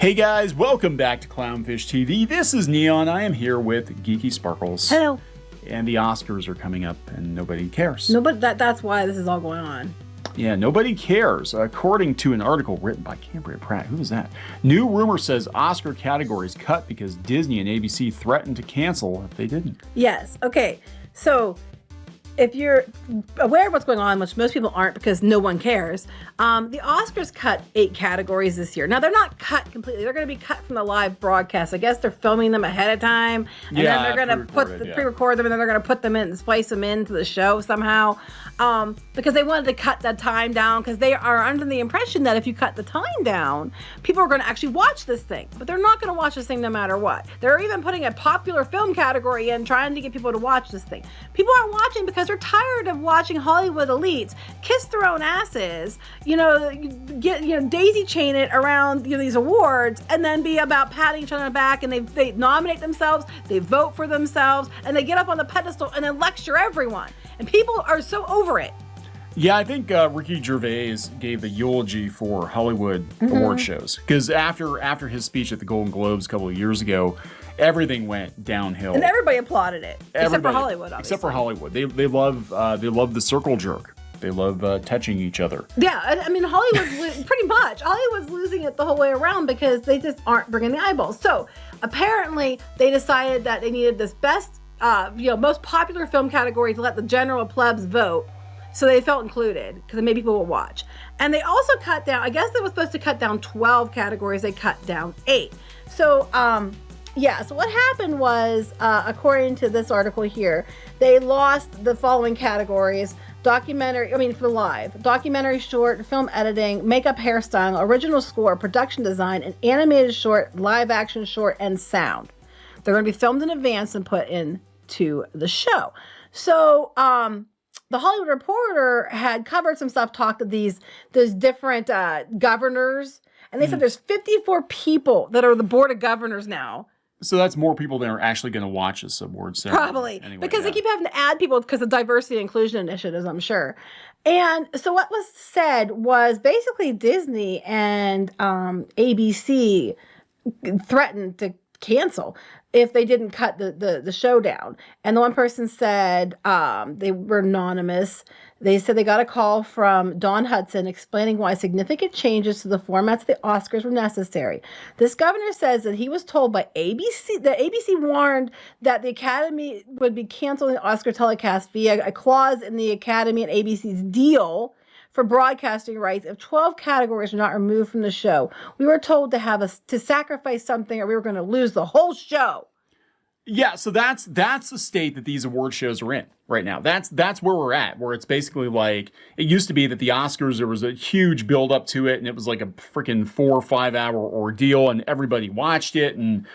Hey guys, welcome back to Clownfish TV. This is Neon. I am here with Geeky Sparkles. Hello. And the Oscars are coming up and nobody cares. Nobody. That's why this is all going on. Yeah, nobody cares. According to an article written by Cambria Pratt. Who is that? New rumor says Oscar categories cut because Disney and ABC threatened to cancel if they didn't. Yes. Okay. So if you're aware of what's going on, which most people aren't because no one cares, the Oscars cut 8 categories this year. Now, they're not cut completely. They're going to be cut from the live broadcast. I guess they're filming them ahead of time, and then they're going to pre-record them, and then they're going to put them in and splice them into the show somehow, because they wanted to cut that time down because they are under the impression that if you cut the time down, people are going to actually watch this thing. But they're not going to watch this thing no matter what. They're even putting a popular film category in, trying to get people to watch this thing. People aren't watching because they're tired of watching Hollywood elites kiss their own asses, daisy chain it around these awards, and then be about patting each other on the back, and they nominate themselves, they vote for themselves, and they get up on the pedestal and then lecture everyone. And people are so over it. Yeah, I think Ricky Gervais gave the eulogy for Hollywood award shows because after his speech at the Golden Globes a couple of years ago, everything went downhill. And everybody applauded it, except for Hollywood, obviously. Except for Hollywood. They love the circle jerk. They love touching each other. Yeah, I mean, Hollywood's pretty much. Hollywood's losing it the whole way around because they just aren't bringing the eyeballs. So apparently they decided that they needed this best, most popular film category to let the general plebs vote. So they felt included because maybe people will watch. And they also cut down, I guess they were supposed to cut down 12 categories. They cut down 8. So, so what happened was, according to this article here, they lost the following categories: for live, documentary short, film editing, makeup, hairstyling, original score, production design, an animated short, live action short, and sound. They're going to be filmed in advance and put into the show. So, the Hollywood Reporter had covered some stuff, talked to these different governors, and they said there's 54 people that are the board of governors now. So that's more people than are actually going to watch this award ceremony. Probably. Anyway, because they keep having to add people because of diversity and inclusion initiatives, I'm sure. And so what was said was basically Disney and ABC threatened to cancel if they didn't cut the show down. And the one person said, they were anonymous. They said they got a call from Dawn Hudson explaining why significant changes to the formats of the Oscars were necessary. This governor says that he was told by ABC, that ABC warned that the Academy would be canceling the Oscar telecast via a clause in the Academy and ABC's deal for broadcasting rights if 12 categories are not removed from the show. We were told to sacrifice something or we were going to lose the whole show. Yeah, so that's the state that these award shows are in right now. That's where we're at, where it's basically like, it used to be that the Oscars, there was a huge build up to it, and it was like a freaking 4 or 5 hour ordeal, and everybody watched it, and,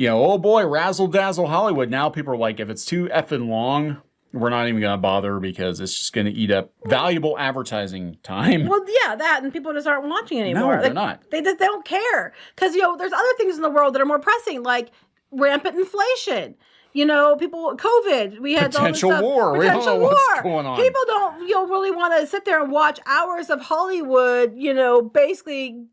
oh boy, razzle dazzle Hollywood. Now people are like, if it's too effing long, we're not even going to bother because it's just going to eat up valuable advertising time. Well, yeah, that, and people just aren't watching anymore. No, they're not. They don't care. Because, there's other things in the world that are more pressing, like rampant inflation. COVID. We had potential all this war. Stuff. Potential war. What's going on? People don't, really want to sit there and watch hours of Hollywood, basically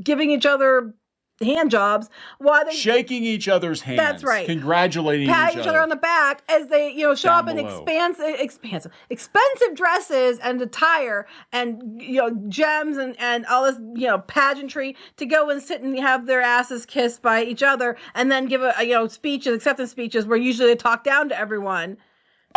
giving each other hand jobs while they shaking each other's hands. That's right. Congratulating patting each other on the back as they show up in expensive dresses and attire and gems and all this pageantry to go and sit and have their asses kissed by each other and then give speeches, acceptance speeches where usually they talk down to everyone.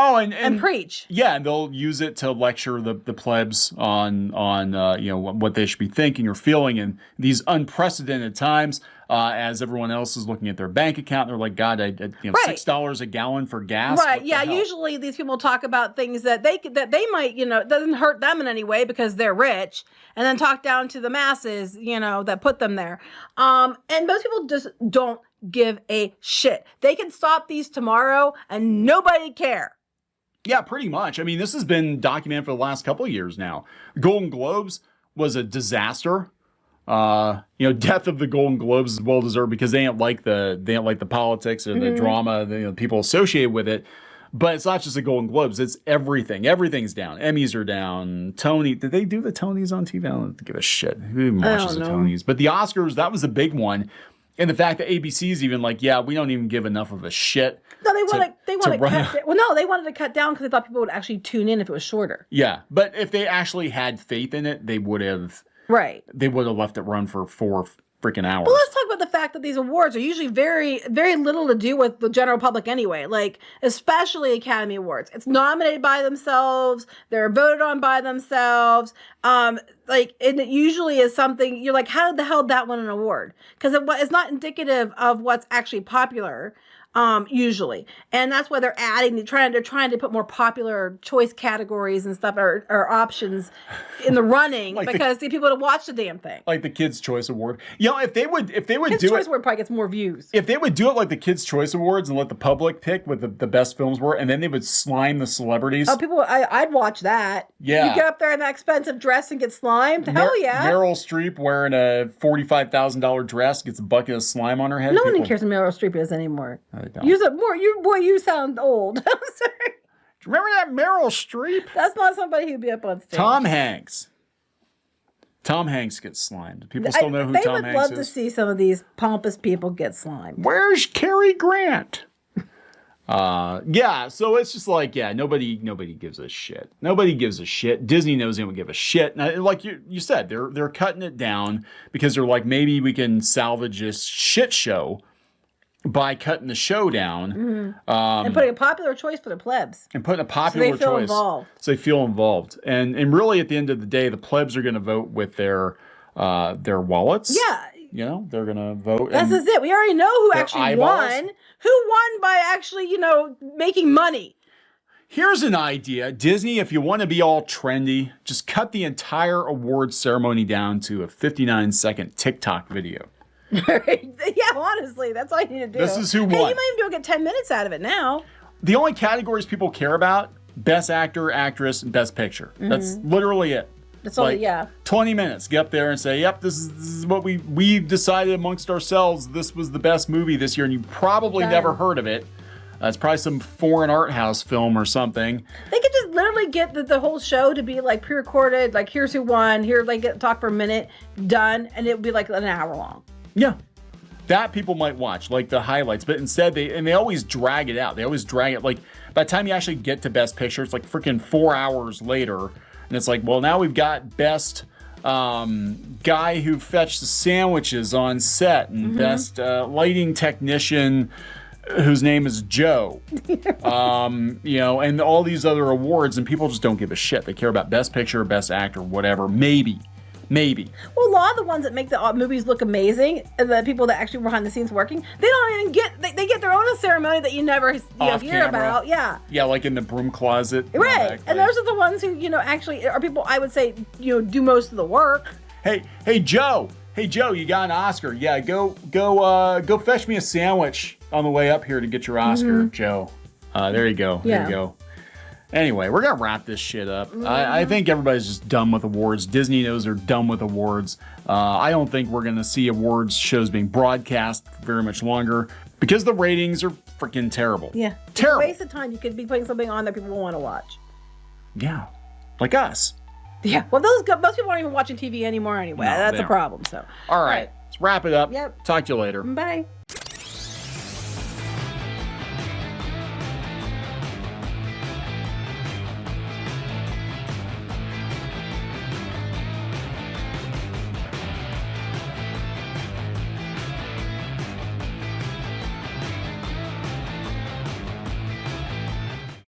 Oh, and preach. Yeah, and they'll use it to lecture the plebs on what they should be thinking or feeling in these unprecedented times. As everyone else is looking at their bank account, they're like, God, Right. $6 a gallon for gas. Right? Yeah. Usually these people talk about things that they might doesn't hurt them in any way because they're rich, and then talk down to the masses that put them there. And most people just don't give a shit. They can stop these tomorrow and nobody care. Yeah, pretty much. I mean, this has been documented for the last couple of years now. The Golden Globes was a disaster. Death of the Golden Globes is well deserved because they didn't like the politics or the drama, the people associated with it. But it's not just the Golden Globes. It's everything. Everything's down. Emmys are down. Tony. Did they do the Tonys on TV? I don't give a shit. Who even watches the Tonys? But the Oscars, that was the big one. And the fact that ABC's even like, yeah, we don't even give enough of a shit. No, they want to cut. Well, no, they wanted to cut down because they thought people would actually tune in if it was shorter. Yeah, but if they actually had faith in it, they would have. Right. They would have left it run for 4 freaking hours. But let's talk about the fact that these awards are usually very, very little to do with the general public anyway. Like, especially Academy Awards. It's nominated by themselves. They're voted on by themselves. And it usually is something, you're like, how the hell did that win an award? Because it's not indicative of what's actually popular. Usually. And that's why they're trying to put more popular choice categories and stuff or options in the running because they people to watch the damn thing. Like the Kids' Choice Award. You know, if they would Kids' do Choice it, Award probably gets more views. If they would do it like the Kids' Choice Awards and let the public pick what the best films were, and then they would slime the celebrities. Oh, I'd watch that. Yeah. You get up there in that expensive dress and get slimed? Hell yeah. Meryl Streep wearing a $45,000 dress gets a bucket of slime on her head. No one cares who Meryl Streep is anymore. No, they don't. You sound old. I'm sorry. Do you remember that Meryl Streep? That's not somebody who'd be up on stage. Tom Hanks. Tom Hanks gets slimed. People still know who Tom Hanks is. They would love to see some of these pompous people get slimed. Where's Cary Grant? Yeah, so it's just like, yeah, nobody gives a shit. Nobody gives a shit. Disney knows they don't give a shit. Now, like you said, they're cutting it down because they're like, maybe we can salvage this shit show by cutting the show down. And putting a popular choice for the plebs. And putting a popular choice. Involved. So they feel involved. And really at the end of the day, the plebs are going to vote with their wallets. Yeah. You know, they're going to vote. That's just it. We already know who actually eyeballs. won. Who won by actually, making money. Here's an idea. Disney, if you want to be all trendy, just cut the entire awards ceremony down to a 59-second TikTok video. Yeah, honestly, that's all you need to do. This is who won. Hey, you might even be able to get 10 minutes out of it now. The only categories people care about, Best Actor, Actress, and Best Picture. That's literally it. That's all, yeah. 20 minutes. Get up there and say, yep, this is what we decided amongst ourselves. This was the best movie this year, and you probably never heard of it. It's probably some foreign art house film or something. They could just literally get the whole show to be like pre-recorded, like here's who won, here talk for a minute, done, and it would be like an hour long. Yeah. That people might watch, like the highlights, but instead they always drag it out. They always drag it. Like by the time you actually get to Best Picture, it's like freaking 4 hours later. And it's like, well, now we've got Best Guy Who Fetched the Sandwiches on Set and Best Lighting Technician whose name is Joe. And all these other awards, and people just don't give a shit. They care about Best Picture, Best Actor, whatever. Maybe. Well, a lot of the ones that make the movies look amazing, and the people that actually were behind the scenes working, they don't even get. They get their own ceremony that you never hear about. Yeah. Yeah, like in the broom closet. Right, and those are the ones who actually are people. I would say do most of the work. Hey Joe. Hey Joe, you got an Oscar. Yeah, go fetch me a sandwich on the way up here to get your Oscar, Joe. There you go. Yeah. There you go. Anyway, we're going to wrap this shit up. I think everybody's just done with awards. Disney knows they're done with awards. I don't think we're going to see awards shows being broadcast for very much longer because the ratings are freaking terrible. Yeah. Terrible. It's a waste of time. You could be putting something on that people will want to watch. Yeah. Like us. Yeah. Well, most people aren't even watching TV anymore anyway. That's a problem. So. All right. Let's wrap it up. Yep. Talk to you later. Bye.